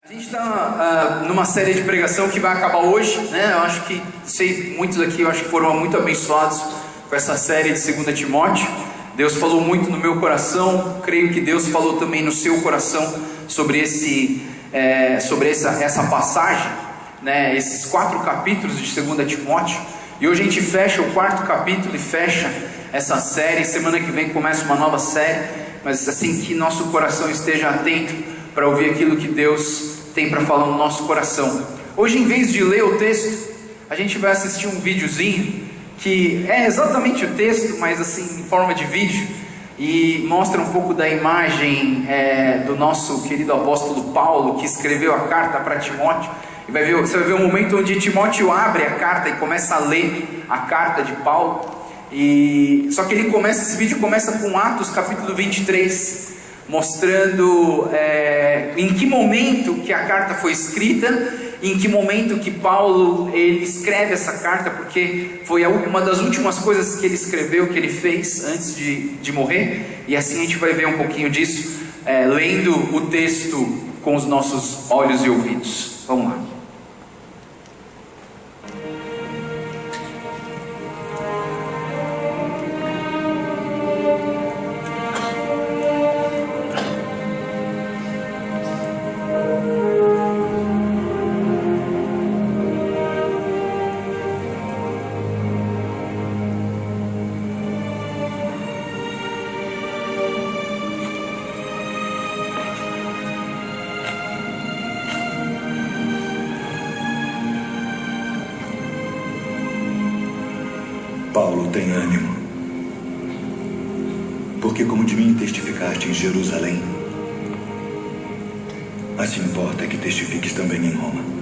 A gente está numa série de pregação que vai acabar hoje, né? Eu acho que, muitos aqui eu acho que foram muito abençoados com essa série de 2 Timóteo. Deus falou muito no meu coração, creio que Deus falou também no seu coração sobre essa passagem, né? Esses 4 capítulos de 2 Timóteo. E hoje a gente fecha o 4º capítulo e fecha essa série. Semana que vem começa uma nova série, mas assim que nosso coração esteja atento para ouvir aquilo que Deus tem para falar no nosso coração. Hoje, em vez de ler o texto, a gente vai assistir um videozinho que é exatamente o texto, mas assim em forma de vídeo, e mostra um pouco da imagem do nosso querido apóstolo Paulo, que escreveu a carta para Timóteo. E você vai ver um momento onde Timóteo abre a carta e começa a ler a carta de Paulo. Só que esse vídeo começa com Atos capítulo 23, mostrando em que momento que a carta foi escrita, em que momento que Paulo ele escreve essa carta, porque foi uma das últimas coisas que ele escreveu, que ele fez antes de morrer. E assim a gente vai ver um pouquinho disso, lendo o texto com os nossos olhos e ouvidos. Vamos lá. Paulo, tem ânimo, porque como de mim testificaste em Jerusalém, assim importa que testifiques também em Roma.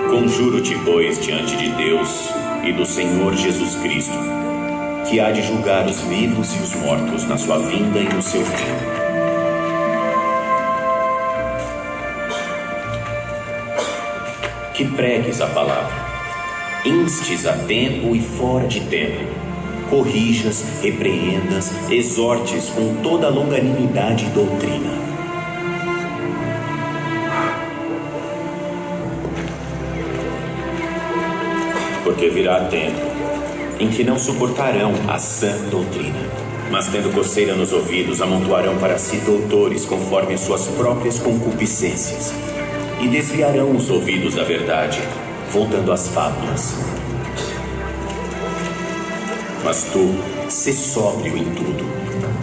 Conjuro-te, pois, diante de Deus e do Senhor Jesus Cristo, que há de julgar os vivos e os mortos na sua vinda e no seu reino. Que pregues a palavra, instes a tempo e fora de tempo, corrijas, repreendas, exortes com toda a longanimidade e doutrina. Porque virá tempo em que não suportarão a sã doutrina, mas tendo coceira nos ouvidos, amontoarão para si doutores conforme as suas próprias concupiscências, e desviarão os ouvidos da verdade, voltando às fábulas. Mas tu, sê sóbrio em tudo,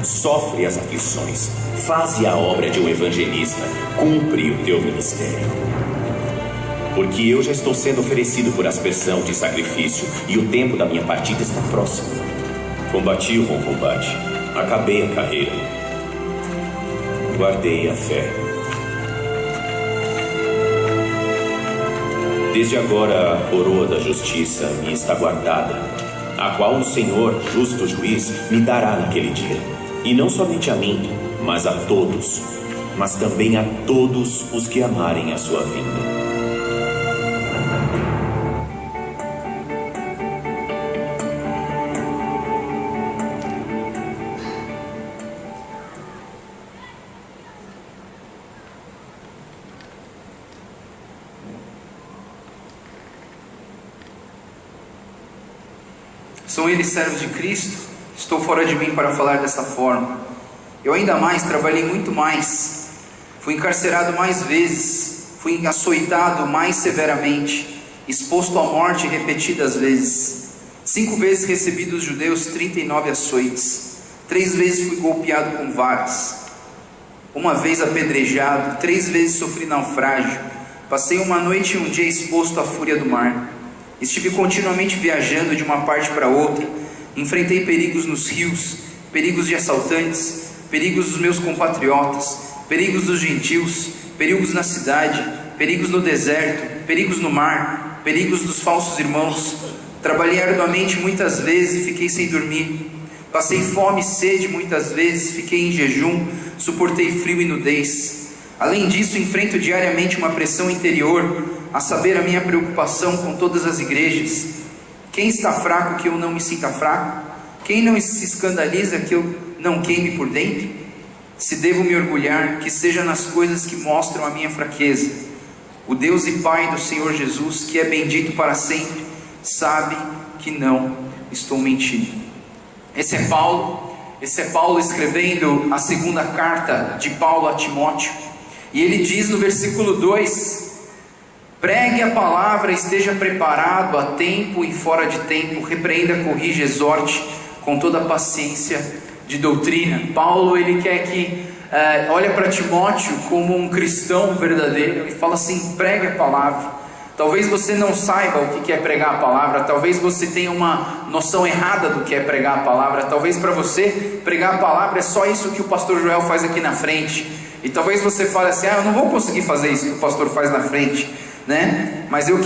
sofre as aflições, faze a obra de um evangelista, cumpre o teu ministério. Porque eu já estou sendo oferecido por aspersão de sacrifício, e o tempo da minha partida está próximo. Combati o bom combate, acabei a carreira, guardei a fé. Desde agora a coroa da justiça me está guardada, a qual o Senhor, justo juiz, me dará naquele dia. E não somente a mim, mas a todos, mas também a todos os que amarem a sua vinda. São eles servos de Cristo? Estou fora de mim para falar dessa forma. Eu ainda mais, trabalhei muito mais. Fui encarcerado mais vezes. Fui açoitado mais severamente. Exposto à morte repetidas vezes. 5 vezes recebi dos judeus 39 açoites. 3 vezes fui golpeado com varas. 1 vez apedrejado. 3 vezes sofri naufrágio. Passei uma noite e um dia exposto à fúria do mar. Estive continuamente viajando de uma parte para outra. Enfrentei perigos nos rios, perigos de assaltantes, perigos dos meus compatriotas, perigos dos gentios, perigos na cidade, perigos no deserto, perigos no mar, perigos dos falsos irmãos. Trabalhei arduamente muitas vezes e fiquei sem dormir. Passei fome e sede muitas vezes, fiquei em jejum, suportei frio e nudez. Além disso, enfrento diariamente uma pressão interior, a saber, a minha preocupação com todas as igrejas. Quem está fraco que eu não me sinta fraco? Quem não se escandaliza que eu não queime por dentro? Se devo me orgulhar, que seja nas coisas que mostram a minha fraqueza. O Deus e Pai do Senhor Jesus, que é bendito para sempre, sabe que não estou mentindo. Esse é Paulo escrevendo a segunda carta de Paulo a Timóteo. E ele diz no versículo 2: pregue a palavra, esteja preparado a tempo e fora de tempo, repreenda, corrija, exorte com toda a paciência de doutrina. Paulo, ele quer que olha para Timóteo como um cristão verdadeiro e fala assim: pregue a palavra. Talvez você não saiba o que é pregar a palavra, talvez você tenha uma noção errada do que é pregar a palavra, talvez para você pregar a palavra é só isso que o pastor Joel faz aqui na frente, e talvez você fale assim: eu não vou conseguir fazer isso que o pastor faz na frente, né? Mas eu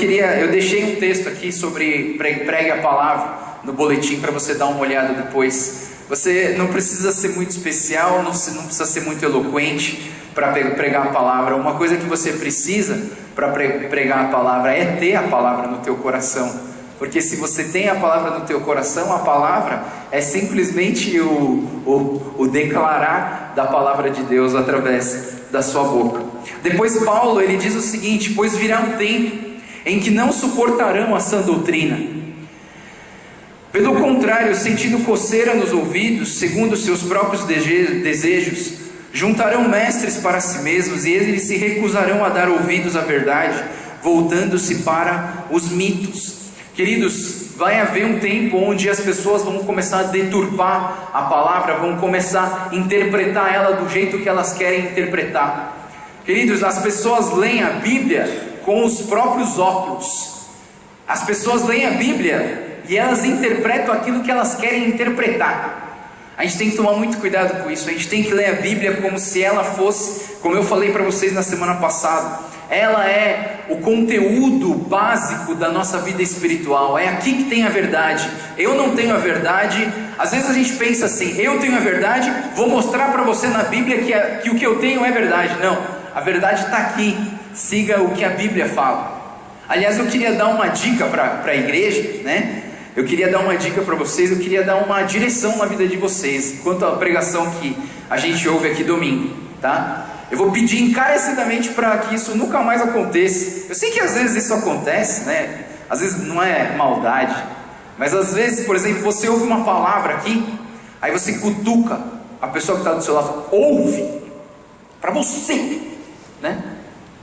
deixei um texto aqui sobre pregue a palavra no boletim para você dar uma olhada depois. Você não precisa ser muito especial, não precisa ser muito eloquente para pregar a palavra. Uma coisa que você precisa para pregar a palavra é ter a palavra no teu coração, porque se você tem a palavra no teu coração, a palavra é simplesmente o declarar da palavra de Deus através da sua boca. Depois Paulo, ele diz o seguinte: pois virá um tempo em que não suportarão a sã doutrina. Pelo contrário, sentindo coceira nos ouvidos, segundo seus próprios desejos, juntarão mestres para si mesmos, e eles se recusarão a dar ouvidos à verdade, voltando-se para os mitos. Queridos, vai haver um tempo onde as pessoas vão começar a deturpar a palavra, vão começar a interpretar ela do jeito que elas querem interpretar. Queridos, as pessoas leem a Bíblia com os próprios óculos. As pessoas leem a Bíblia e elas interpretam aquilo que elas querem interpretar. A gente tem que tomar muito cuidado com isso. A gente tem que ler a Bíblia como se ela fosse, como eu falei para vocês na semana passada, ela é o conteúdo básico da nossa vida espiritual. É aqui que tem a verdade. Eu não tenho a verdade. Às vezes a gente pensa assim: eu tenho a verdade, vou mostrar para você na Bíblia que o que eu tenho é verdade. Não, a verdade está aqui. Siga o que a Bíblia fala. Aliás, eu queria dar uma dica para a igreja, né? Eu queria dar uma dica para vocês, eu queria dar uma direção na vida de vocês, quanto à pregação que a gente ouve aqui domingo, tá? Eu vou pedir encarecidamente para que isso nunca mais aconteça. Eu sei que às vezes isso acontece, né? Às vezes não é maldade, mas às vezes, por exemplo, você ouve uma palavra aqui, aí você cutuca a pessoa que está do seu lado, ouve, para você, né?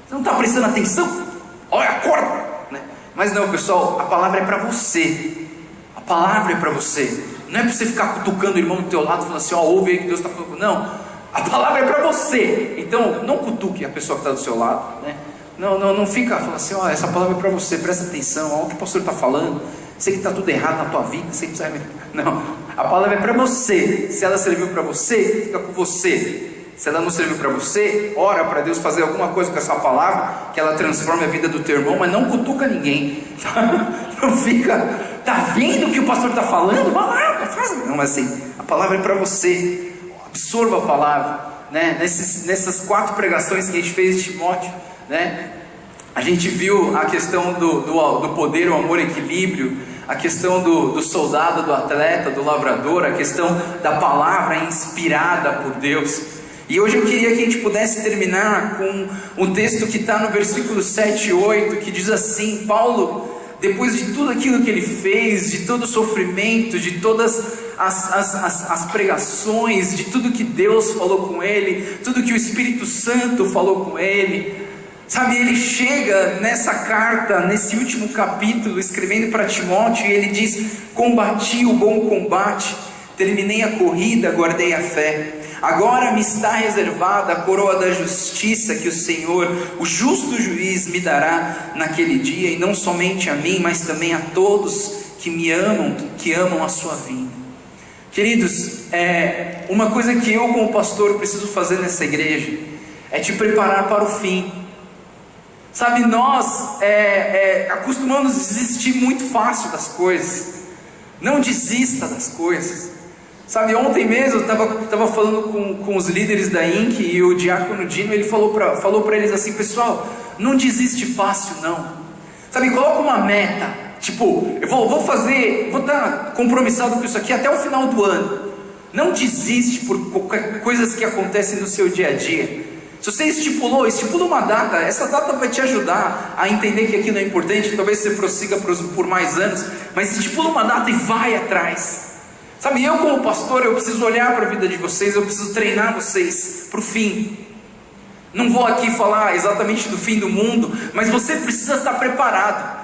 Você não está prestando atenção? Olha, acorda, né? Mas não, pessoal, a palavra é para você. A palavra é para você. Não é para você ficar cutucando o irmão do teu lado, falando assim: ouve aí que Deus está falando. Não, a palavra é para você. Então não cutuque a pessoa que está do seu lado, né? Não fica falando assim: essa palavra é para você, presta atenção, olha o que o pastor está falando, sei que está tudo errado na tua vida, sei que precisa... Não, a palavra é para você. Se ela serviu para você, fica com você. Se ela não serviu para você, ora para Deus fazer alguma coisa com essa palavra, que ela transforme a vida do teu irmão, mas não cutuca ninguém. Não fica, tá vendo o que o pastor está falando? Vai lá, faz. Não, mas assim, a palavra é para você. Absorva a palavra, né? Nessas 4 pregações que a gente fez de Timóteo, né? A gente viu a questão do poder, o amor, o equilíbrio, a questão do soldado, do atleta, do lavrador, a questão da palavra inspirada por Deus. E hoje eu queria que a gente pudesse terminar com um texto que está no versículo 7 e 8, que diz assim: Paulo, depois de tudo aquilo que ele fez, de todo o sofrimento, de todas as pregações, de tudo que Deus falou com ele, tudo que o Espírito Santo falou com ele, sabe, ele chega nessa carta, nesse último capítulo, escrevendo para Timóteo, e ele diz: combati o bom combate, terminei a corrida, guardei a fé. Agora me está reservada a coroa da justiça que o Senhor, o justo juiz, me dará naquele dia, e não somente a mim, mas também a todos que me amam, que amam a sua vinda. Queridos, uma coisa que eu como pastor preciso fazer nessa igreja é te preparar para o fim. Sabe, nós acostumamos a desistir muito fácil das coisas. Não desista das coisas. Sabe, ontem mesmo eu estava falando com os líderes da INC, e o diácono Dino, ele falou para eles assim: pessoal, não desiste fácil não. Sabe, coloca uma meta, tipo, eu vou estar compromissado com isso aqui até o final do ano. Não desiste por coisas que acontecem no seu dia a dia. Se você estipula uma data, essa data vai te ajudar a entender que aquilo é importante. Talvez você prossiga por mais anos, mas estipula uma data e vai atrás. Sabe, eu como pastor, eu preciso olhar para a vida de vocês, eu preciso treinar vocês para o fim. Não vou aqui falar exatamente do fim do mundo, mas você precisa estar preparado.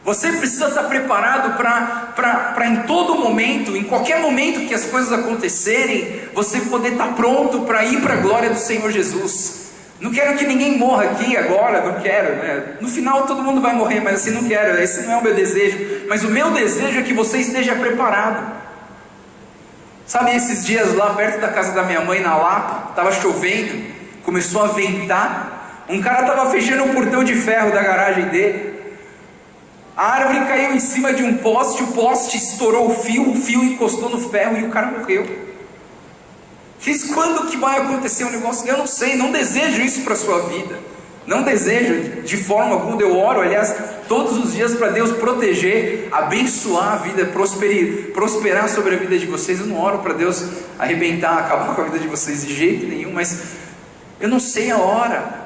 Você precisa estar preparado para em todo momento, em qualquer momento que as coisas acontecerem, você poder estar pronto para ir para a glória do Senhor Jesus. Não quero que ninguém morra aqui agora, não quero, né? No final todo mundo vai morrer, mas assim, não quero, esse não é o meu desejo. Mas o meu desejo é que você esteja preparado. Sabe, esses dias lá perto da casa da minha mãe, na Lapa, estava chovendo, começou a ventar, um cara estava fechando um portão de ferro da garagem dele, a árvore caiu em cima de um poste, o poste estourou o fio encostou no ferro e o cara morreu. Quando que vai acontecer um negócio? Eu não sei, não desejo isso para a sua vida, não desejo de forma alguma. Eu oro, aliás, todos os dias para Deus proteger, abençoar a vida, prosperar sobre a vida de vocês. Eu não oro para Deus arrebentar, acabar com a vida de vocês de jeito nenhum, mas eu não sei a hora,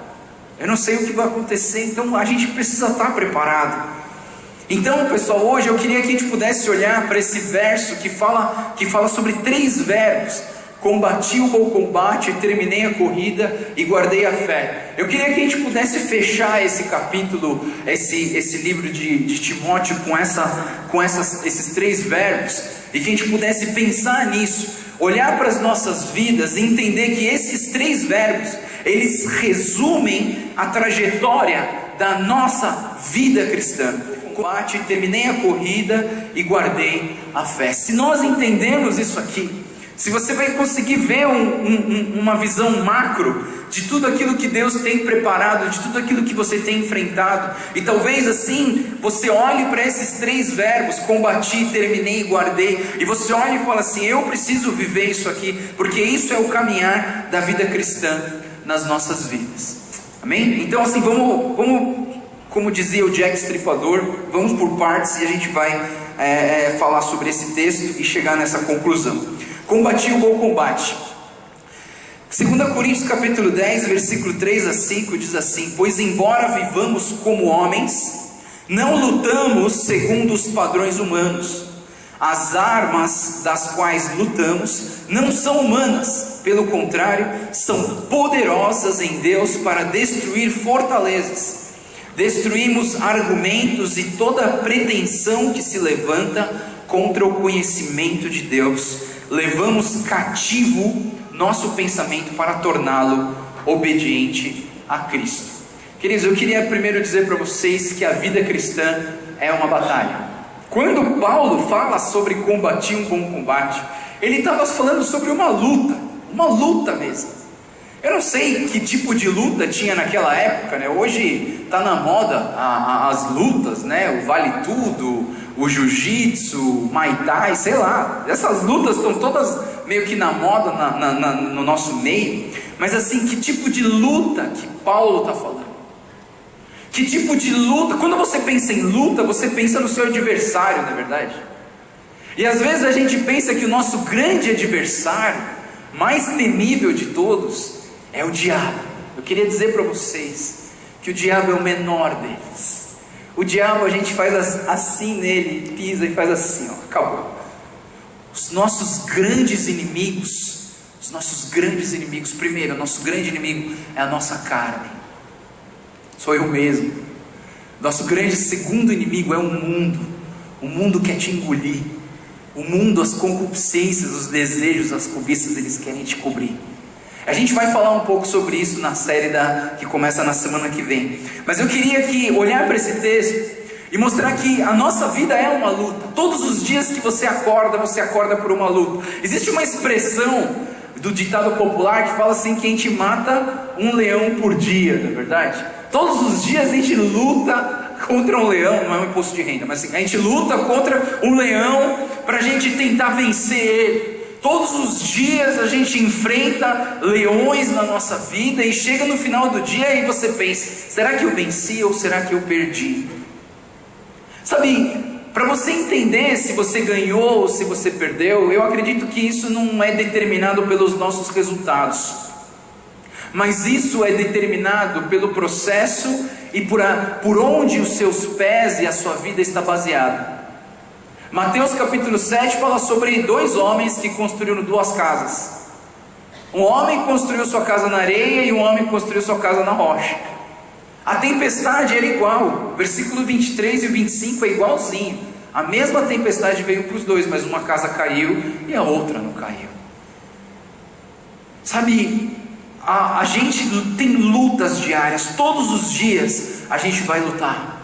eu não sei o que vai acontecer, então a gente precisa estar preparado. Então, pessoal, hoje eu queria que a gente pudesse olhar para esse verso que fala sobre 3 verbos: combati o bom combate, terminei a corrida e guardei a fé. Eu queria que a gente pudesse fechar esse capítulo, esse livro de Timóteo com esses 3 verbos, e que a gente pudesse pensar nisso, olhar para as nossas vidas e entender que esses 3 verbos, eles resumem a trajetória da nossa vida cristã. Combate, terminei a corrida e guardei a fé. Se nós entendemos isso aqui, se você vai conseguir ver uma visão macro de tudo aquilo que Deus tem preparado, de tudo aquilo que você tem enfrentado, e talvez assim você olhe para esses 3 verbos: combati, terminei e guardei, e você olhe e fala assim: eu preciso viver isso aqui, porque isso é o caminhar da vida cristã nas nossas vidas. Amém? Então assim, vamos como dizia o Jack Stripador, vamos por partes e a gente vai falar sobre esse texto e chegar nessa conclusão. Combati o bom combate. 2 Coríntios capítulo 10, versículo 3 a 5 diz assim: pois embora vivamos como homens, não lutamos segundo os padrões humanos. As armas das quais lutamos não são humanas, pelo contrário, são poderosas em Deus para destruir fortalezas. Destruímos argumentos e toda pretensão que se levanta contra o conhecimento de Deus. Levamos cativo nosso pensamento para torná-lo obediente a Cristo. Queridos, eu queria primeiro dizer para vocês que a vida cristã é uma batalha. Quando Paulo fala sobre combater um bom combate, ele estava falando sobre uma luta mesmo. Eu não sei que tipo de luta tinha naquela época, né? Hoje está na moda as lutas, né? O vale tudo, o jiu-jitsu, o muay thai, sei lá. Essas lutas estão todas meio que na moda no nosso meio. Mas assim, que tipo de luta que Paulo está falando? Que tipo de luta? Quando você pensa em luta, você pensa no seu adversário, não é verdade? E às vezes a gente pensa que o nosso grande adversário, mais temível de todos, é o diabo. Eu queria dizer para vocês que o diabo é o menor deles. O diabo, a gente faz assim nele, pisa e faz assim, ó, acabou. Os nossos grandes inimigos, primeiro, o nosso grande inimigo é a nossa carne. Sou eu mesmo. Nosso grande segundo inimigo é o mundo. O mundo quer te engolir. O mundo, as concupiscências, os desejos, as cobiças, eles querem te cobrir. A gente vai falar um pouco sobre isso na série que começa na semana que vem. Mas eu queria aqui olhar para esse texto e mostrar que a nossa vida é uma luta. Todos os dias que você acorda por uma luta. Existe uma expressão do ditado popular que fala assim, que a gente mata um leão por dia, não é verdade? Todos os dias a gente luta contra um leão, não é um imposto de renda, mas assim, a gente luta contra um leão para a gente tentar vencer ele. Todos os dias a gente enfrenta leões na nossa vida e chega no final do dia e você pensa, será que eu venci ou será que eu perdi? Sabe, para você entender se você ganhou ou se você perdeu, eu acredito que isso não é determinado pelos nossos resultados, mas isso é determinado pelo processo e por onde os seus pés e a sua vida está baseada. Mateus capítulo 7 fala sobre 2 homens que construíram 2 casas. Um homem construiu sua casa na areia e um homem construiu sua casa na rocha. A tempestade era igual, o versículo 23 e 25 é igualzinho. A mesma tempestade veio para os 2, mas uma casa caiu e a outra não caiu. Sabe, a gente tem lutas diárias, todos os dias a gente vai lutar.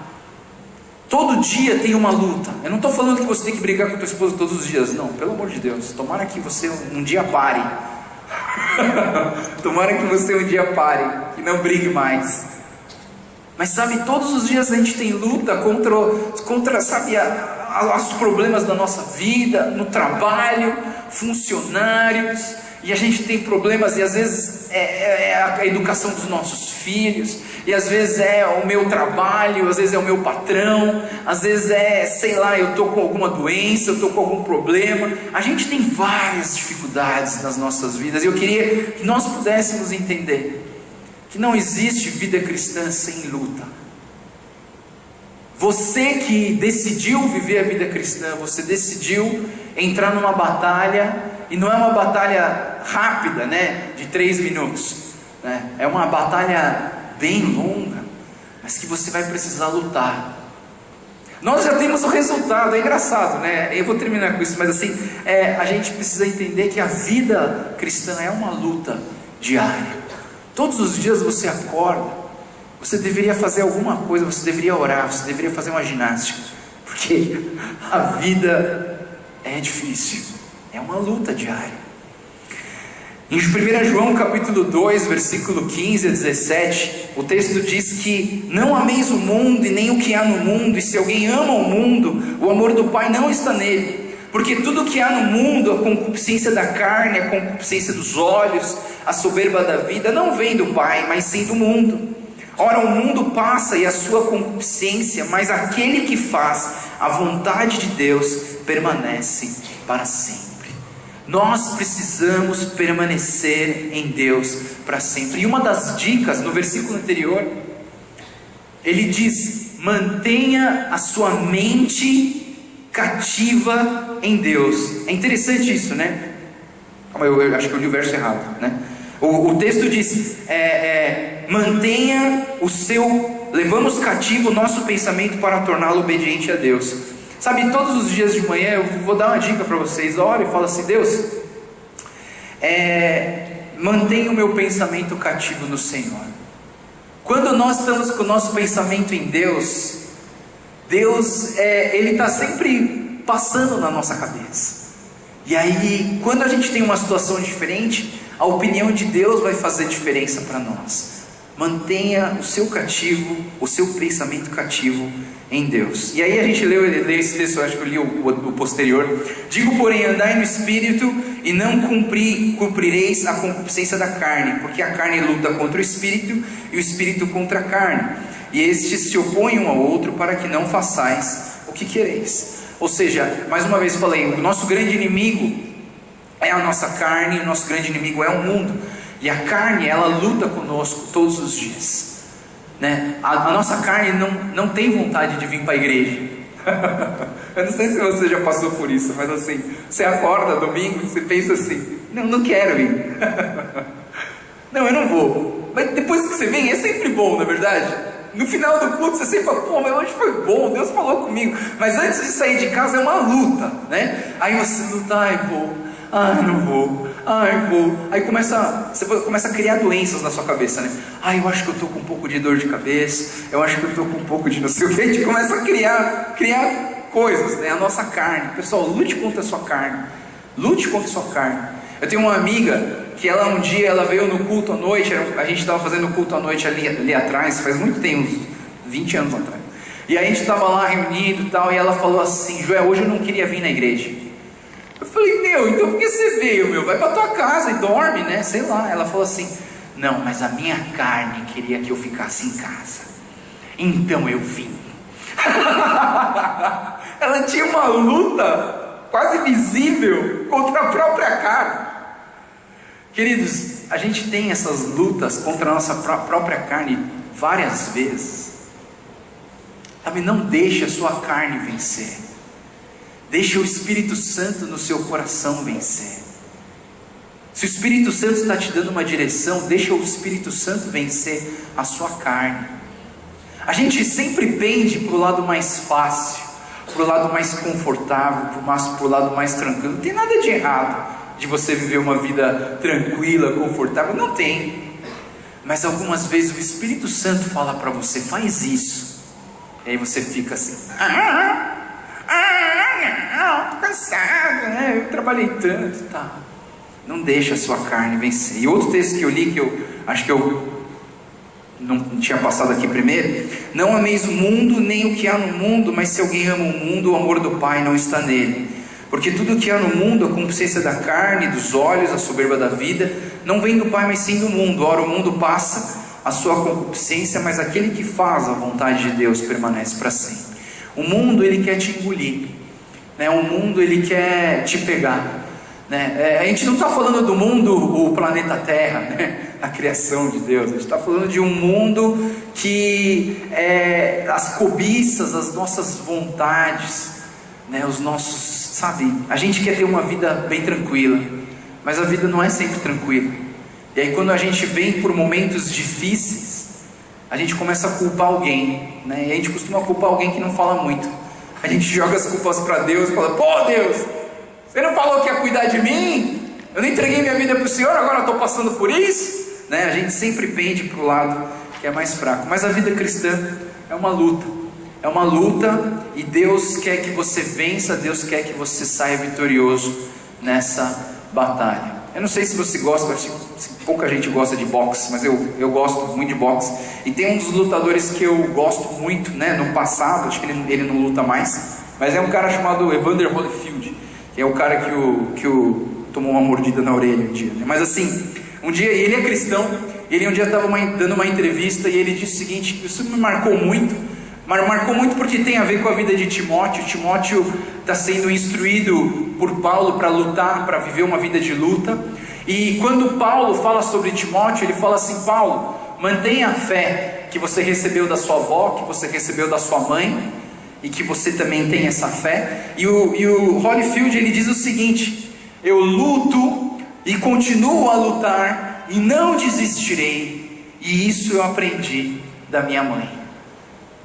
Todo dia tem uma luta. Eu não estou falando que você tem que brigar com a tua esposa todos os dias, não, pelo amor de Deus. Tomara que você um dia pare. Tomara que você um dia pare, que não brigue mais. Mas sabe, todos os dias a gente tem luta contra sabe, os problemas da nossa vida, no trabalho, funcionários, e a gente tem problemas, e às vezes é a educação dos nossos filhos, e às vezes é o meu trabalho, às vezes é o meu patrão, às vezes sei lá, eu estou com alguma doença, eu estou com algum problema. A gente tem várias dificuldades nas nossas vidas, e eu queria que nós pudéssemos entender que não existe vida cristã sem luta. Você que decidiu viver a vida cristã, você decidiu entrar numa batalha, e não é uma batalha rápida, né, de 3 minutos, né? É uma batalha bem longa, mas que você vai precisar lutar. Nós já temos o resultado, é engraçado, né? Eu vou terminar com isso, mas assim, a gente precisa entender que a vida cristã é uma luta diária. Todos os dias você acorda, você deveria fazer alguma coisa, você deveria orar, você deveria fazer uma ginástica, porque a vida é difícil, é uma luta diária. Em 1 João capítulo 2, versículo 15 a 17, o texto diz que não ameis o mundo e nem o que há no mundo, e se alguém ama o mundo, o amor do Pai não está nele. Porque tudo que há no mundo, a concupiscência da carne, a concupiscência dos olhos, a soberba da vida, não vem do Pai, mas sim do mundo. Ora, o mundo passa e a sua concupiscência, mas aquele que faz a vontade de Deus permanece para sempre. Nós precisamos permanecer em Deus para sempre. E uma das dicas, no versículo anterior, ele diz: mantenha a sua mente cativa em Deus. É interessante isso, né? Eu acho que eu li o verso errado, né? O texto diz, mantenha levamos cativo o nosso pensamento para torná-lo obediente a Deus. Sabe, todos os dias de manhã eu vou dar uma dica para vocês. Ora e fala assim: Deus, mantenha o meu pensamento cativo no Senhor. Quando nós estamos com o nosso pensamento em Deus, Ele está sempre passando na nossa cabeça. E aí, quando a gente tem uma situação diferente, a opinião de Deus vai fazer diferença para nós. Mantenha o seu pensamento cativo em Deus. E aí a gente leu esse texto, eu acho que eu li o posterior. Digo, porém, andai no Espírito, e não cumprireis a concupiscência da carne, porque a carne luta contra o Espírito, e o Espírito contra a carne, e estes se opõem um ao outro, para que não façais o que quereis. Ou seja, mais uma vez falei, o nosso grande inimigo é a nossa carne, o nosso grande inimigo é o mundo, e a carne, ela luta conosco todos os dias, né? A nossa carne não tem vontade de vir para a igreja. Eu não sei se você já passou por isso, mas assim, você acorda domingo e você pensa assim: não quero ir. Não, eu não vou. Mas depois que você vem, é sempre bom, na verdade. No final do culto você sempre fala, pô, mas hoje foi bom, Deus falou comigo. Mas antes de sair de casa é uma luta, né? Aí você luta, não vou. Aí você começa a criar doenças na sua cabeça, né? Eu acho que eu estou com um pouco de dor de cabeça, eu acho que eu estou com um pouco de não sei o que. A gente começa a criar coisas, né? A nossa carne. Pessoal, lute contra a sua carne. Lute contra a sua carne. Eu tenho uma amiga que ela um dia ela veio no culto à noite. A gente estava fazendo o culto à noite ali atrás, faz muito tempo, uns 20 anos atrás. E aí a gente estava lá reunido e tal, e ela falou assim, Joel, hoje eu não queria vir na igreja. Eu falei, então por que você veio, Vai pra tua casa e dorme, né? Sei lá. Ela falou assim, não, mas a minha carne queria que eu ficasse em casa. Então eu vim. Ela tinha uma luta quase visível contra a própria carne. Queridos, a gente tem essas lutas contra a nossa própria carne várias vezes. Sabe, não deixe a sua carne vencer. Deixe o Espírito Santo no seu coração vencer. Se o Espírito Santo está te dando uma direção, deixa o Espírito Santo vencer a sua carne. A gente sempre pende para o lado mais fácil, para o lado mais confortável, para o lado mais tranquilo. Não tem nada de errado de você viver uma vida tranquila, confortável, não tem. Mas algumas vezes o Espírito Santo fala para você, faz isso. E aí você fica assim, não, tô cansado, né? Eu trabalhei tanto, tá? Não deixa a sua carne vencer. E outro texto que eu li, que eu acho que eu não tinha passado aqui primeiro, não ameis o mundo, nem o que há no mundo, mas se alguém ama o mundo, o amor do Pai não está nele. Porque tudo o que há no mundo, a concupiscência da carne, dos olhos, a soberba da vida, não vem do Pai, mas sim do mundo. Ora, o mundo passa, a sua concupiscência, mas aquele que faz a vontade de Deus permanece para sempre. O mundo, ele quer te engolir, né? O mundo, ele quer te pegar, né? A gente não está falando do mundo, o planeta Terra, né? A criação de Deus. A gente está falando de um mundo que as cobiças, as nossas vontades, né? Os nossos, sabe, a gente quer ter uma vida bem tranquila, mas a vida não é sempre tranquila. E aí quando a gente vem por momentos difíceis, a gente começa a culpar alguém, né? E a gente costuma culpar alguém que não fala muito. A gente joga as culpas para Deus e fala, pô Deus, você não falou que ia cuidar de mim? Eu não entreguei minha vida para o Senhor, agora eu estou passando por isso, né? A gente sempre pende para o lado que é mais fraco. Mas a vida cristã é uma luta. É uma luta, e Deus quer que você vença, Deus quer que você saia vitorioso nessa batalha. Eu não sei se você gosta, pouca gente gosta de boxe, mas eu gosto muito de boxe. E tem um dos lutadores que eu gosto muito, né, no passado, acho que ele não luta mais, mas é um cara chamado Evander Holyfield, que é o cara que tomou uma mordida na orelha um dia, né? Mas assim, um dia, ele é cristão, ele um dia estava dando uma entrevista e ele disse o seguinte, isso me marcou muito, porque tem a ver com a vida de Timóteo. Timóteo está sendo instruído por Paulo para lutar, para viver uma vida de luta. E quando Paulo fala sobre Timóteo, ele fala assim, Paulo, mantenha a fé que você recebeu da sua avó, que você recebeu da sua mãe, e que você também tem essa fé. E o Holyfield, ele diz o seguinte, eu luto e continuo a lutar e não desistirei, e isso eu aprendi da minha mãe.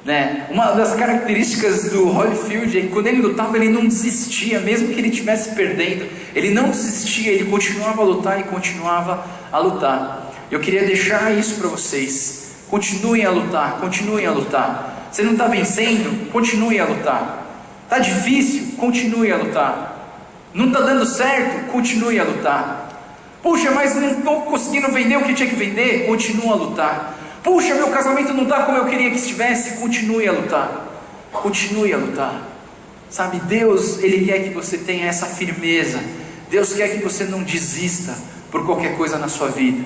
Né? Uma das características do Holyfield é que quando ele lutava, ele não desistia, mesmo que ele estivesse perdendo, ele não desistia, ele continuava a lutar e continuava a lutar. Eu queria deixar isso para vocês, continuem a lutar, continuem a lutar. Você não está vencendo? Continue a lutar. Está difícil? Continue a lutar. Não está dando certo? Continue a lutar. Puxa, mas não estou conseguindo vender o que tinha que vender? Continue a lutar. Puxa, meu casamento não está como eu queria que estivesse. Continue a lutar. Continue a lutar. Sabe, Deus, Ele quer que você tenha essa firmeza. Deus quer que você não desista por qualquer coisa na sua vida.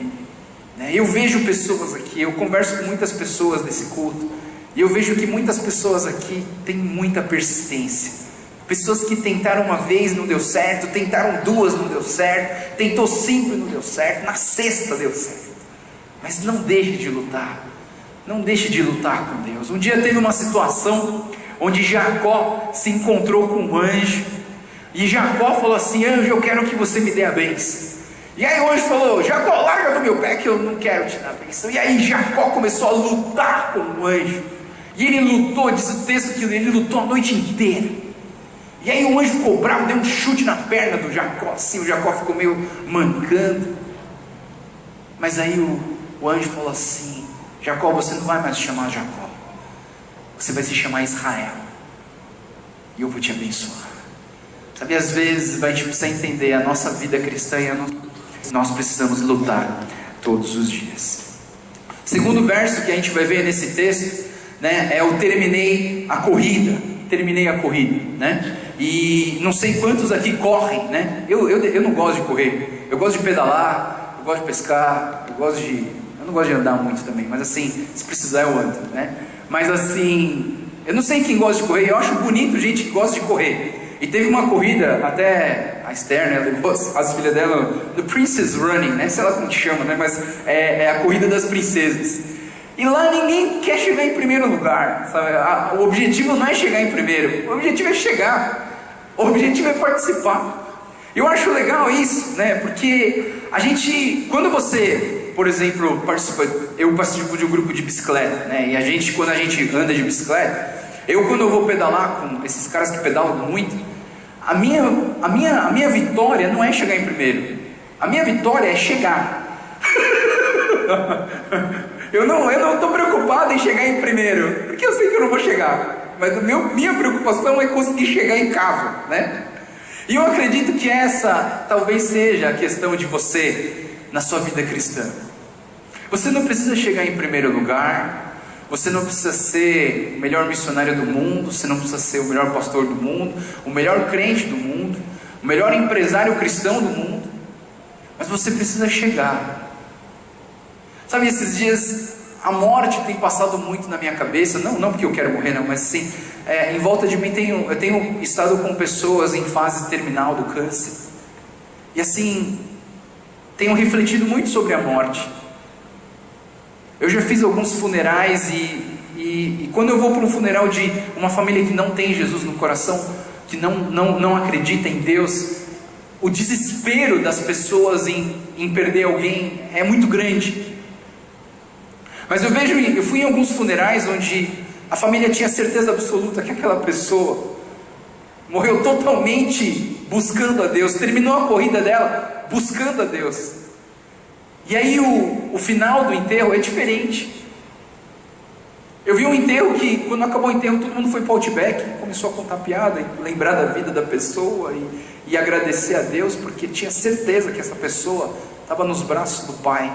Eu vejo pessoas aqui, eu converso com muitas pessoas nesse culto, e eu vejo que muitas pessoas aqui têm muita persistência. Pessoas que tentaram uma vez, não deu certo, tentaram duas, não deu certo, tentou 5 e não deu certo, na 6ª deu certo. Mas não deixe de lutar, não deixe de lutar com Deus. Um dia teve uma situação onde Jacó se encontrou com um anjo, e Jacó falou assim, anjo, eu quero que você me dê a bênção. E aí o anjo falou, Jacó, larga no meu pé que eu não quero te dar bênção. E aí Jacó começou a lutar com o anjo. E ele lutou, diz o texto que ele lutou a noite inteira. E aí o anjo ficou bravo, deu um chute na perna do Jacó, assim, o Jacó ficou meio mancando. Mas aí o anjo falou assim: Jacó, você não vai mais se chamar Jacó, você vai se chamar Israel, e eu vou te abençoar. Sabe, às vezes a gente precisa entender a nossa vida cristã, nós precisamos lutar todos os dias. Segundo verso que a gente vai ver nesse texto, né, é o terminei a corrida, né? E não sei quantos aqui correm, né? Eu não gosto de correr, eu gosto de pedalar, eu gosto de pescar, eu não gosto de andar muito também, mas assim, se precisar eu ando, né? Mas assim, eu não sei quem gosta de correr, eu acho bonito gente que gosta de correr. E teve uma corrida, até a Esther, né, levou as filhas dela do Princess Running, né? Sei lá como que chama, né? Mas é a corrida das princesas. E lá ninguém quer chegar em primeiro lugar, sabe? O objetivo não é chegar em primeiro, o objetivo é chegar, o objetivo é participar. Eu acho legal isso, né? Porque a gente, quando você, por exemplo, eu participo de um grupo de bicicleta, né? E quando a gente anda de bicicleta, quando eu vou pedalar com esses caras que pedalam muito, a minha vitória não é chegar em primeiro, a minha vitória é chegar. Eu não estou preocupado em chegar em primeiro, porque eu sei que eu não vou chegar, mas minha preocupação é conseguir chegar em casa, né? E eu acredito que essa talvez seja a questão de você na sua vida cristã. Você não precisa chegar em primeiro lugar, você não precisa ser o melhor missionário do mundo, você não precisa ser o melhor pastor do mundo, o melhor crente do mundo, o melhor empresário cristão do mundo, mas você precisa chegar. Sabe, esses dias a morte tem passado muito na minha cabeça, não porque eu quero morrer não, mas sim, em volta de mim eu tenho estado com pessoas em fase terminal do câncer, e assim, tenho refletido muito sobre a morte. Eu já fiz alguns funerais e quando eu vou para um funeral de uma família que não tem Jesus no coração, que não acredita em Deus, o desespero das pessoas em perder alguém é muito grande. Mas eu fui em alguns funerais onde a família tinha certeza absoluta que aquela pessoa morreu totalmente buscando a Deus, terminou a corrida dela buscando a Deus. E aí o final do enterro é diferente. Eu vi um enterro que, quando acabou o enterro, todo mundo foi para o Outback, começou a contar piada, e lembrar da vida da pessoa e agradecer a Deus, porque tinha certeza que essa pessoa estava nos braços do Pai.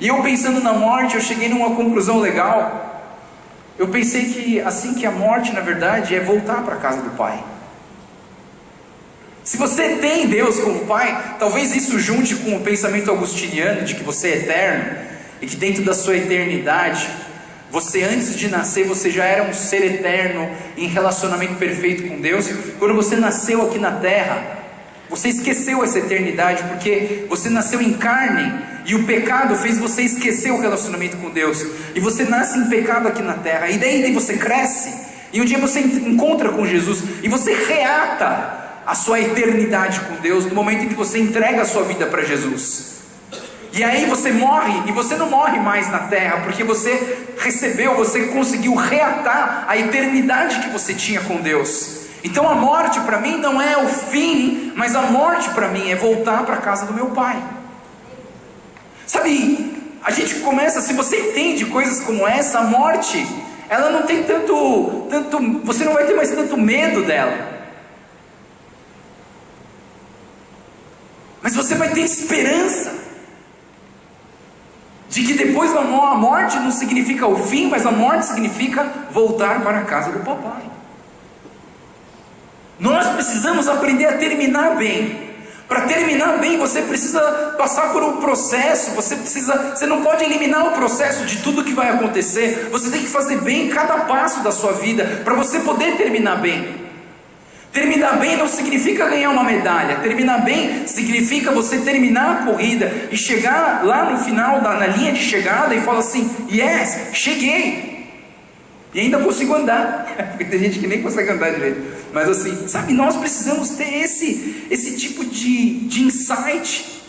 E eu, pensando na morte, eu cheguei numa conclusão legal. Eu pensei que assim, que a morte na verdade é voltar para a casa do Pai. Se você tem Deus como Pai, talvez isso junte com o pensamento agostiniano de que você é eterno, e que dentro da sua eternidade, você, antes de nascer, você já era um ser eterno em relacionamento perfeito com Deus. Quando você nasceu aqui na terra, você esqueceu essa eternidade, porque você nasceu em carne, e o pecado fez você esquecer o relacionamento com Deus, e você nasce em pecado aqui na terra, e daí você cresce, e um dia você encontra com Jesus, e você reata a sua eternidade com Deus, no momento em que você entrega a sua vida para Jesus. E aí você morre, e você não morre mais na terra, porque você conseguiu reatar a eternidade que você tinha com Deus. Então a morte para mim não é o fim, mas a morte para mim é voltar para a casa do meu Pai. Sabe, a gente começa, se você entende coisas como essa, a morte, ela não tem tanto, você não vai ter mais tanto medo dela. Mas você vai ter esperança de que depois da morte não significa o fim, mas a morte significa voltar para a casa do papai. Nós precisamos aprender a terminar bem. Para terminar bem, você precisa passar por um processo. Você não pode eliminar o processo de tudo que vai acontecer. Você tem que fazer bem cada passo da sua vida para você poder terminar bem. Terminar bem não significa ganhar uma medalha. Terminar bem significa você terminar a corrida e chegar lá no final, na linha de chegada, e falar assim: yes, cheguei, e ainda consigo andar. Porque tem gente que nem consegue andar direito. Mas assim, sabe, nós precisamos ter esse tipo de insight,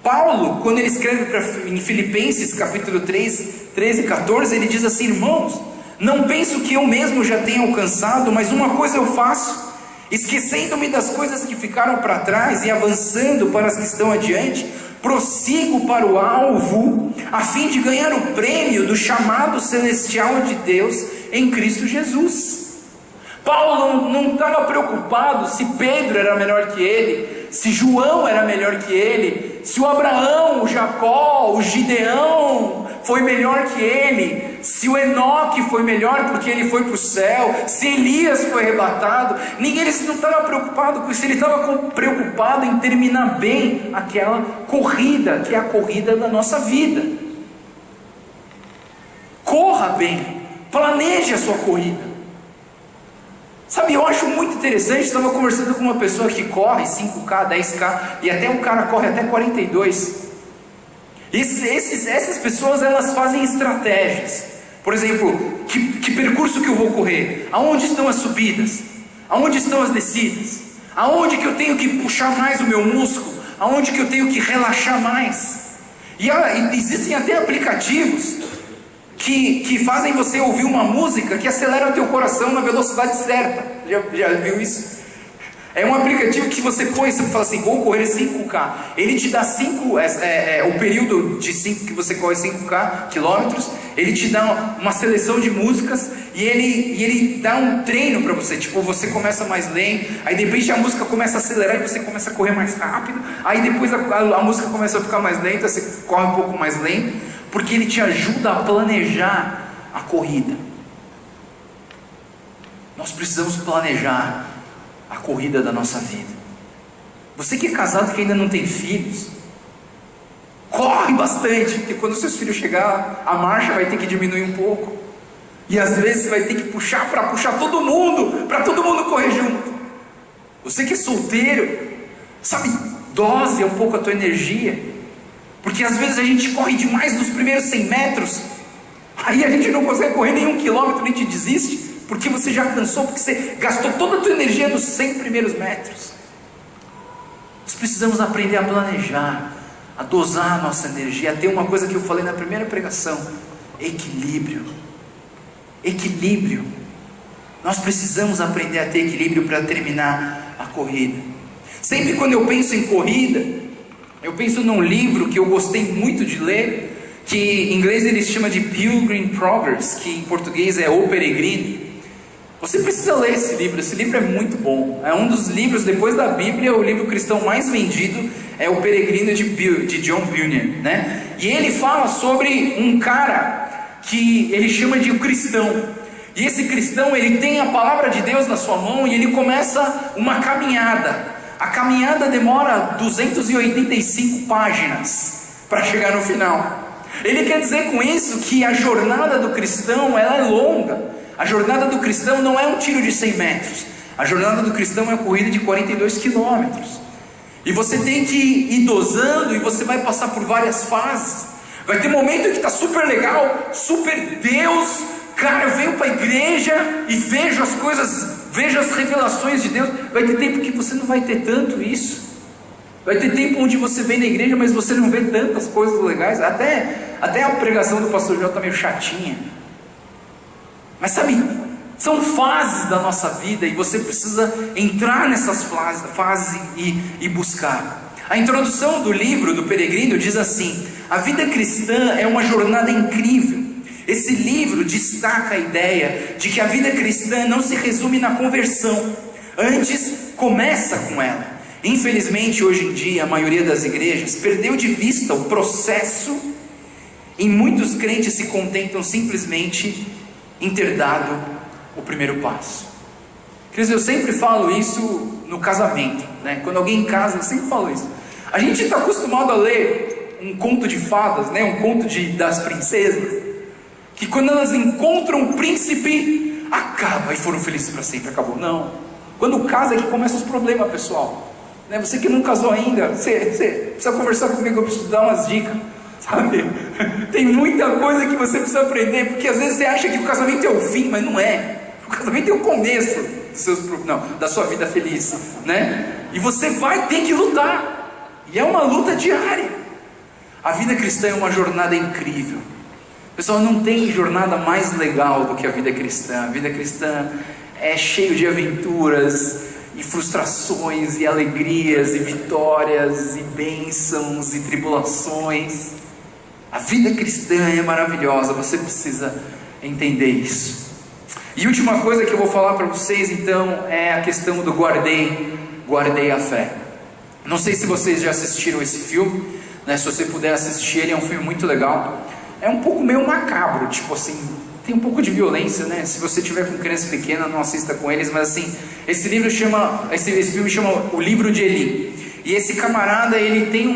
Paulo, quando ele escreve em Filipenses capítulo 3, 13 e 14, ele diz assim: irmãos, não penso que eu mesmo já tenha alcançado, mas uma coisa eu faço, esquecendo-me das coisas que ficaram para trás e avançando para as que estão adiante, prossigo para o alvo, a fim de ganhar o prêmio do chamado celestial de Deus em Cristo Jesus. Paulo não estava preocupado se Pedro era melhor que ele, se João era melhor que ele, se o Abraão, o Jacó, o Gideão foi melhor que ele, se o Enoque foi melhor porque ele foi para o céu, se Elias foi arrebatado. Ninguém não estava preocupado com isso, ele estava preocupado em terminar bem aquela corrida, que é a corrida da nossa vida. Corra bem, planeje a sua corrida. Sabe, eu acho muito interessante, estava conversando com uma pessoa que corre 5K, 10K, e até um cara corre até 42. Essas pessoas, elas fazem estratégias. Por exemplo, que percurso que eu vou correr? Aonde estão as subidas? Aonde estão as descidas? Aonde que eu tenho que puxar mais o meu músculo? Aonde que eu tenho que relaxar mais? E existem até aplicativos que fazem você ouvir uma música que acelera o teu coração na velocidade certa. Já viu isso? É um aplicativo que você põe, você fala assim: vou correr 5K. Ele te dá o período de 5 que você corre 5K quilômetros. Ele te dá uma seleção de músicas e ele dá um treino para você. Tipo, você começa mais lento, aí de repente a música começa a acelerar e você começa a correr mais rápido. Aí depois a música começa a ficar mais lenta, você corre um pouco mais lento. Porque ele te ajuda a planejar a corrida. Nós precisamos planejar a corrida da nossa vida. Você que é casado, que ainda não tem filhos, corre bastante, porque quando seus filhos chegar, a marcha vai ter que diminuir um pouco. E às vezes você vai ter que puxar para puxar todo mundo, para todo mundo correr junto. Você que é solteiro, sabe, dose um pouco a tua energia. Porque às vezes a gente corre demais nos primeiros 100 metros, aí a gente não consegue correr nem 1 quilômetro, nem te desiste, porque você já cansou, porque você gastou toda a tua energia nos 100 primeiros metros. Nós precisamos aprender a planejar, a dosar a nossa energia, a ter uma coisa que eu falei na primeira pregação: equilíbrio. Equilíbrio. Nós precisamos aprender a ter equilíbrio para terminar a corrida. Sempre quando eu penso em corrida, eu penso num livro que eu gostei muito de ler, que em inglês ele chama de Pilgrim Progress, que em português é O Peregrino. Você precisa ler esse livro é muito bom. É um dos livros, depois da Bíblia, o livro cristão mais vendido é O Peregrino de John Bunyan, né? E ele fala sobre um cara que ele chama de um cristão. E esse cristão, ele tem a palavra de Deus na sua mão e ele começa uma caminhada. A caminhada demora 285 páginas para chegar no final. Ele quer dizer com isso que a jornada do cristão, ela é longa. A jornada do cristão não é um tiro de 100 metros. A jornada do cristão é uma corrida de 42 quilômetros. E você tem que ir dosando, e você vai passar por várias fases. Vai ter momento que está super legal, super Deus. Cara, eu venho para a igreja e vejo as coisas, vejo as revelações de Deus. Vai ter tempo que você não vai ter tanto isso. Vai ter tempo onde você vem na igreja, mas você não vê tantas coisas legais. Até a pregação do pastor João está meio chatinha. Mas sabe, são fases da nossa vida, e você precisa entrar nessas fases e buscar. A introdução do livro do Peregrino diz assim: a vida cristã é uma jornada incrível. Esse livro destaca a ideia de que a vida cristã não se resume na conversão, antes começa com ela. Infelizmente, hoje em dia, a maioria das igrejas perdeu de vista o processo, e muitos crentes se contentam simplesmente em ter dado o primeiro passo. Quer dizer, eu sempre falo isso no casamento, né? Quando alguém casa, eu sempre falo isso. A gente está acostumado a ler um conto de fadas, né? Um conto das princesas, que quando elas encontram o príncipe, acaba e foram felizes para sempre, acabou. Não. Quando casa é que começam os problemas, pessoal. Né? Você que não casou ainda, você precisa conversar comigo, eu preciso dar umas dicas, sabe? Tem muita coisa que você precisa aprender, porque às vezes você acha que o casamento é o fim, mas não é. O casamento é o começo da sua vida feliz, né? E você vai ter que lutar, e é uma luta diária. A vida cristã é uma jornada incrível. Pessoal, não tem jornada mais legal do que a vida cristã. A vida cristã é cheio de aventuras, e frustrações, e alegrias, e vitórias, e bênçãos, e tribulações. A vida cristã é maravilhosa, você precisa entender isso. E última coisa que eu vou falar para vocês então é a questão do guardei a fé. Não sei se vocês já assistiram esse filme, né? Se você puder assistir, ele é um filme muito legal. É um pouco meio macabro, tipo assim, tem um pouco de violência, né? Se você tiver com criança pequena, não assista com eles, mas assim, esse filme chama O Livro de Eli. E esse camarada, ele tem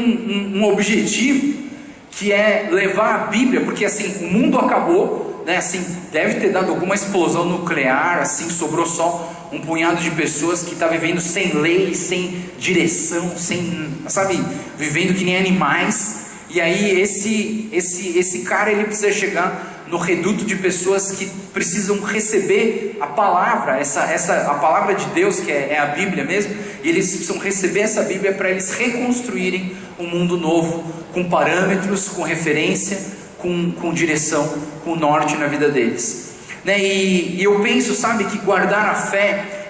um objetivo, que é levar a Bíblia, porque assim, o mundo acabou, né? Assim, deve ter dado alguma explosão nuclear, assim, sobrou só um punhado de pessoas que está vivendo sem lei, sem direção, sem, sabe, vivendo que nem animais. E aí esse cara, ele precisa chegar no reduto de pessoas que precisam receber a palavra, a palavra de Deus, que é a Bíblia mesmo, e eles precisam receber essa Bíblia para eles reconstruírem um mundo novo, com parâmetros, com referência, com direção, com norte na vida deles, né? E eu penso, sabe, que guardar a fé,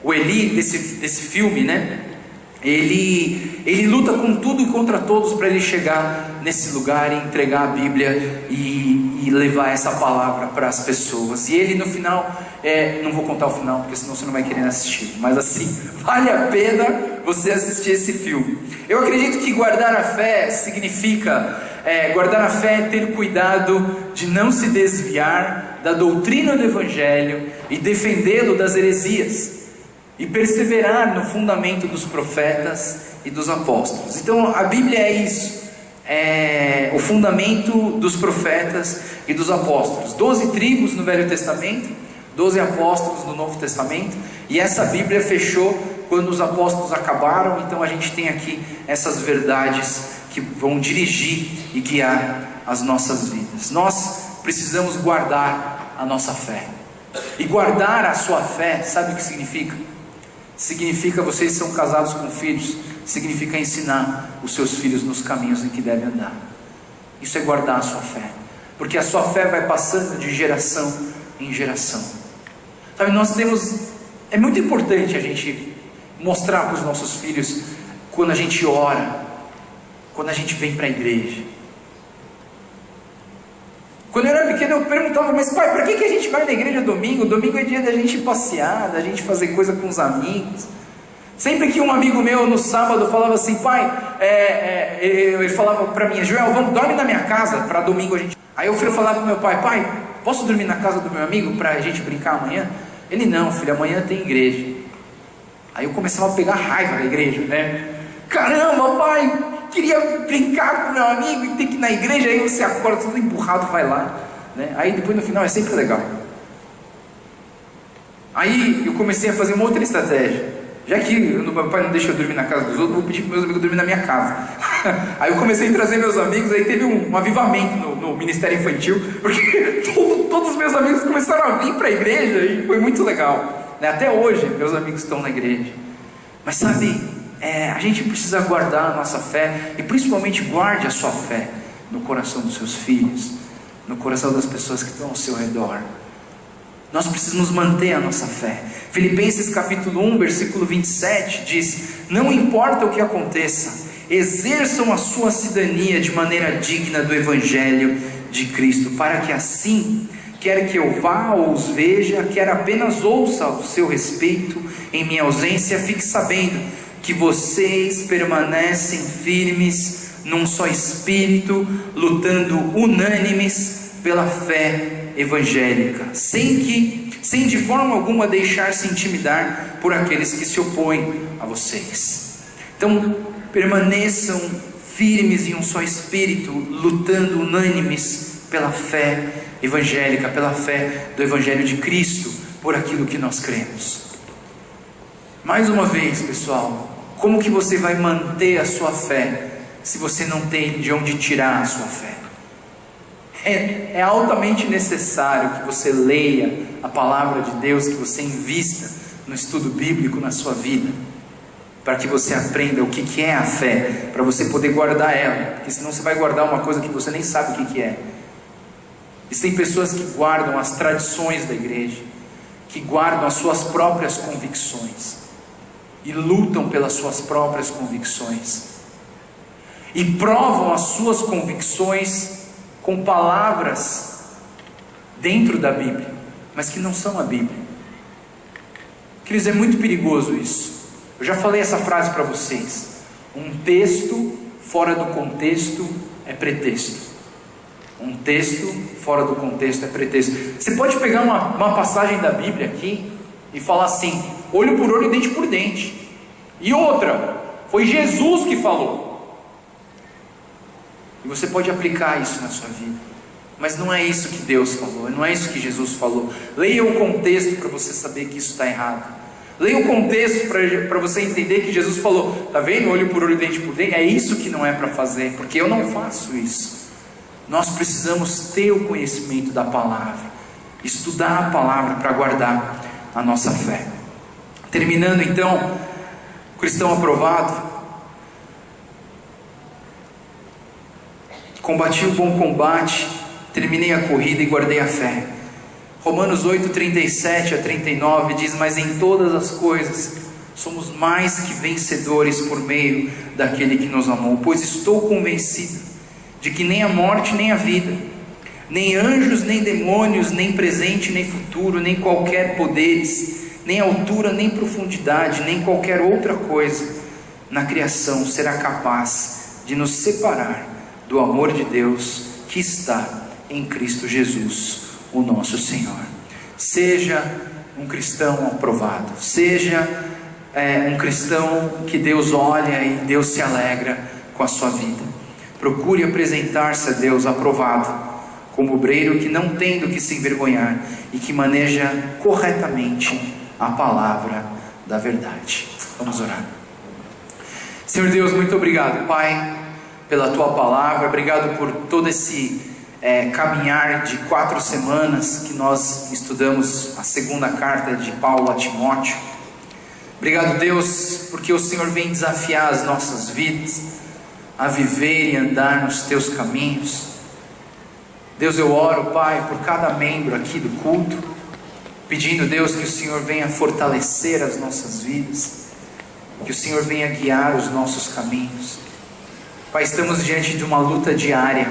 o Eli desse filme, né? Ele luta com tudo e contra todos para ele chegar nesse lugar e entregar a Bíblia e levar essa palavra para as pessoas. E ele no final, não vou contar o final porque senão você não vai querer assistir, mas assim, vale a pena você assistir esse filme. Eu acredito que guardar a fé significa, guardar a fé é ter cuidado de não se desviar da doutrina do Evangelho e defendê-lo das heresias, e perseverar no fundamento dos profetas e dos apóstolos. Então a Bíblia é isso, é o fundamento dos profetas e dos apóstolos. 12 tribos no Velho Testamento, 12 apóstolos no Novo Testamento, e essa Bíblia fechou quando os apóstolos acabaram. Então a gente tem aqui essas verdades que vão dirigir e guiar as nossas vidas. Nós precisamos guardar a nossa fé, e guardar a sua fé, sabe o que significa? Significa, vocês são casados com filhos, significa ensinar os seus filhos nos caminhos em que devem andar. Isso é guardar a sua fé, porque a sua fé vai passando de geração em geração. Sabe, é muito importante a gente mostrar para os nossos filhos, quando a gente ora, quando a gente vem para a igreja. Quando eu era pequeno eu perguntava, mas pai, para que a gente vai na igreja domingo? Domingo é dia da gente passear, da gente fazer coisa com os amigos. Sempre que um amigo meu no sábado falava assim, pai, ele falava para mim, Joel, dorme na minha casa, para domingo a gente... Aí eu fui falar para meu pai, posso dormir na casa do meu amigo para a gente brincar amanhã? Ele, não filho, amanhã tem igreja. Aí eu começava a pegar raiva da igreja, né? Caramba, pai, queria brincar com meu amigo e tem que ir na igreja. Aí você acorda todo emburrado, vai lá, né? Aí depois no final é sempre legal. Aí eu comecei a fazer uma outra estratégia. Já que meu pai não deixa eu dormir na casa dos outros, eu vou pedir para meus amigos dormir na minha casa. Aí eu comecei a trazer meus amigos. Aí teve um avivamento no Ministério Infantil, porque todos os meus amigos começaram a vir para a igreja e foi muito legal, né? Até hoje meus amigos estão na igreja. Mas sabe, a gente precisa guardar a nossa fé, e principalmente guarde a sua fé no coração dos seus filhos, no coração das pessoas que estão ao seu redor. Nós precisamos manter a nossa fé. Filipenses capítulo 1, versículo 27 diz, não importa o que aconteça, exerçam a sua cidadania de maneira digna do Evangelho de Cristo, para que assim, quer que eu vá ou os veja, quer apenas ouça o seu respeito em minha ausência, fique sabendo que vocês permanecem firmes num só espírito, lutando unânimes pela fé evangélica, sem de forma alguma deixar-se intimidar por aqueles que se opõem a vocês. Então permaneçam firmes em um só espírito, lutando unânimes pela fé evangélica, pela fé do Evangelho de Cristo, por aquilo que nós cremos. Mais uma vez, pessoal, como que você vai manter a sua fé se você não tem de onde tirar a sua fé? É altamente necessário que você leia a palavra de Deus, que você invista no estudo bíblico na sua vida. para que você aprenda o que é a fé, para você poder guardar ela, porque senão você vai guardar uma coisa que você nem sabe o que é. Existem pessoas que guardam as tradições da igreja, que guardam as suas próprias convicções e lutam pelas suas próprias convicções e provam as suas convicções com palavras dentro da Bíblia, mas que não são a Bíblia. Queridos, é muito perigoso isso. Eu já falei essa frase para vocês: um texto fora do contexto é pretexto. Um texto fora do contexto é pretexto. Você pode pegar uma passagem da Bíblia aqui e falar assim: olho por olho e dente por dente. E outra, foi Jesus que falou. E você pode aplicar isso na sua vida. Mas não é isso que Deus falou, não é isso que Jesus falou. Leia o contexto para você saber que isso está errado. Leia o contexto para você entender que Jesus falou: está vendo, olho por olho, dente por dente? É isso que não é para fazer, porque eu não faço isso. Nós precisamos ter o conhecimento da palavra, estudar a palavra para guardar a nossa fé. Terminando então, cristão aprovado: combati o bom combate, terminei a corrida e guardei a fé. Romanos 8, 37 a 39 diz: mas em todas as coisas somos mais que vencedores por meio daquele que nos amou, pois estou convencido de que nem a morte nem a vida, nem anjos nem demônios, nem presente nem futuro, nem qualquer poderes, nem altura nem profundidade, nem qualquer outra coisa na criação será capaz de nos separar do amor de Deus que está em Cristo Jesus, o nosso Senhor. Seja um cristão aprovado, seja um cristão que Deus olha e Deus se alegra com a sua vida. Procure apresentar-se a Deus aprovado, como obreiro que não tem do que se envergonhar e que maneja corretamente a palavra da verdade. Vamos orar. Senhor Deus, muito obrigado, Pai, pela Tua palavra. Obrigado por todo esse caminhar de 4 semanas que nós estudamos a segunda carta de Paulo a Timóteo. Obrigado, Deus, porque o Senhor vem desafiar as nossas vidas a viver e andar nos Teus caminhos. Deus, eu oro, Pai, por cada membro aqui do culto, pedindo, Deus, que o Senhor venha fortalecer as nossas vidas, que o Senhor venha guiar os nossos caminhos. Pai, estamos diante de uma luta diária,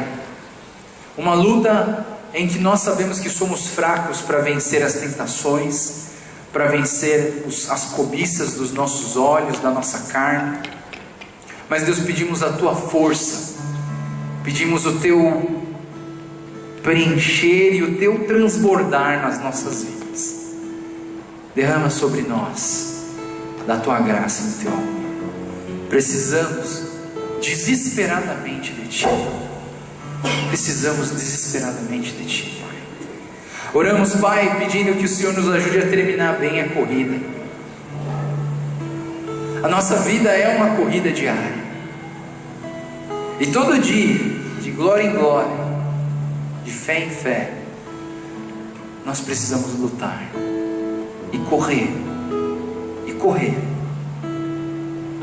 uma luta em que nós sabemos que somos fracos para vencer as tentações, para vencer as cobiças dos nossos olhos, da nossa carne. Mas Deus, pedimos a Tua força, pedimos o Teu preencher e o Teu transbordar nas nossas vidas. Derrama sobre nós da Tua graça e do Teu amor. Precisamos desesperadamente de Ti. Precisamos desesperadamente de Ti, Pai. Oramos, Pai, pedindo que o Senhor nos ajude a terminar bem a corrida. A nossa vida é uma corrida diária, e todo dia, de glória em glória, de fé em fé, nós precisamos lutar e correr,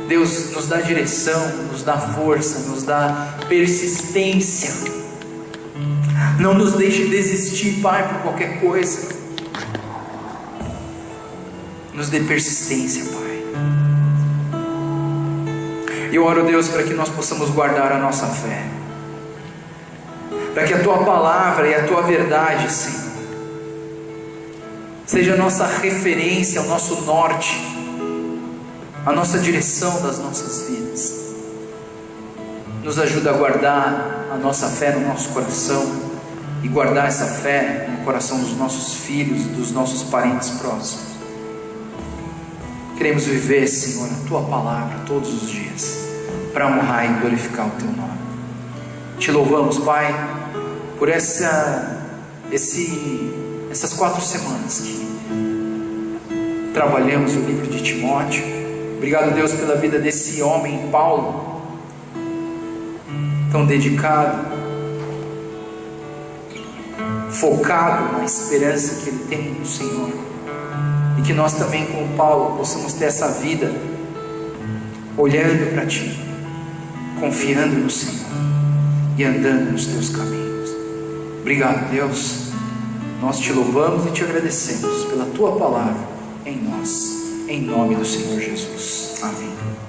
Deus, nos dá direção, nos dá força, nos dá persistência. Não nos deixe desistir, Pai, por qualquer coisa. Nos dê persistência, Pai. E eu oro, Deus, para que nós possamos guardar a nossa fé, para que a Tua palavra e a Tua verdade, Senhor, seja a nossa referência, o nosso norte, a nossa direção das nossas vidas. Nos ajuda a guardar a nossa fé no nosso coração e guardar essa fé no coração dos nossos filhos, dos nossos parentes próximos. Queremos viver, Senhor, a Tua palavra todos os dias, para honrar e glorificar o Teu nome. Te louvamos, Pai, por essas 4 semanas que trabalhamos o livro de Timóteo. Obrigado, Deus, pela vida desse homem, Paulo, tão dedicado, focado na esperança que ele tem no Senhor, e que nós também, como Paulo, possamos ter essa vida olhando para Ti, confiando no Senhor e andando nos Teus caminhos. Obrigado, Deus. Nós Te louvamos e Te agradecemos pela Tua palavra em nós, em nome do Senhor Jesus. Amém.